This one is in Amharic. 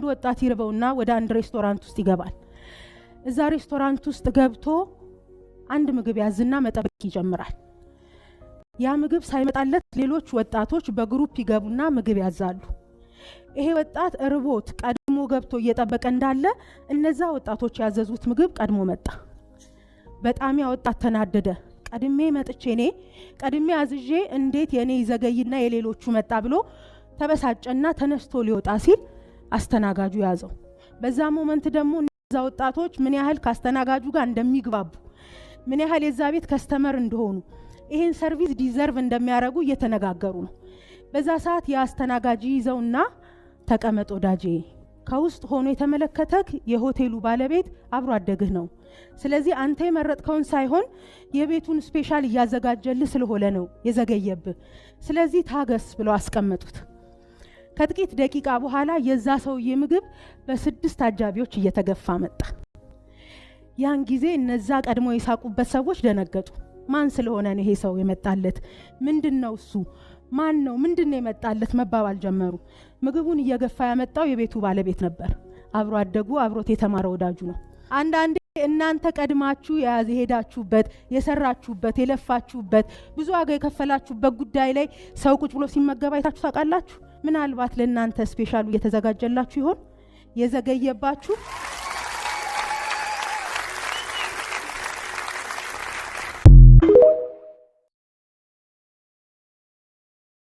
ወጣት ይርበውና ወደ አንድ ሬስቶራንት ውስጥ ይገባል። እዛ ሬስቶራንት ውስጥ ገብቶ አንድ ምግብ ያዝና መጠበቅ ይጀምራል። ያ ምግብ ሳይመጣለት ሌሎች ወጣቶች በግሩፕ ይገቡና ምግብ ያዛሉ። ይሄ ወጣት እርቦት ቀድሞ ገብቶ እየጠበቀ እንዳለ እነዛ ወጣቶች ያዘዙት ምግብ ቀድሞ መጣ። በጣም ያ ወጣት ተናደደ። ቀድሜ አዝዤ እንዴት የኔ ይዘገይና የሌሎቹ መጣ ብሎ ተበሳጨና ተነስቶ ሊወጣ ሲል አስተናጋጁ ያዘው። በዛ ሞመንት ደግሞ እነዛ ወጣቶች ምን ያህል ካስተናጋጁ ጋር እንደሚግባቡ ምን ያህል የዛ ቤት ከስተመር እንደሆኑ ይሄን ሰርቪስ ዲዘርቭ እንደሚያረጉ እየተነጋገሩ ነው። በዛ ሰዓት ያስተናጋጂ ይዘውና ተቀመጥ ወዳጄ፣ ከውስጥ ሆኖ የተመለከተክ የሆቴሉ ባለቤት አብሮ አደግህ ነው። ስለዚህ አንተ የመረጥከውን ሳይሆን የቤቱን ስፔሻል እያዘጋጀልህ ስለሆነ ነው የዘገየብህ። ስለዚህ ታገስ ብለው አስቀመጡት። ከጥቂት ደቂቃ በኋላ የዛ ሰውዬ ምግብ በ6 አጃቢዎች እየተገፋ መጣ። ያን ጊዜ እነዛ ቀድሞ የሳቁበት ሰዎች ደነገጡ። ማን ስለሆነ ነው ይሄ ሰው የመጣለት? ምንድነው እሱ? ማን ነው? ምንድነው የመጣለት መባባል ጀመሩ። ምግቡን እየገፋ ያመጣው የቤቱ ባለቤት ነበር። አብሮ አደጉ፣ አብሮት የተማረ ወዳጁ ነው። አንዳንዴ እናንተ ቀድማችሁ የሄዳችሁበት፣ የሰራችሁበት፣ የለፋችሁበት፣ ብዙ ዋጋ የከፈላችሁበት ጉዳይ ላይ ሰው ቁጭ ብሎ ሲመገብ አይታችሁ ታውቃላችሁ? ምናልባት ለእናንተ ስፔሻሉ እየተዘጋጀላችሁ ይሆን? የዘገየባችሁ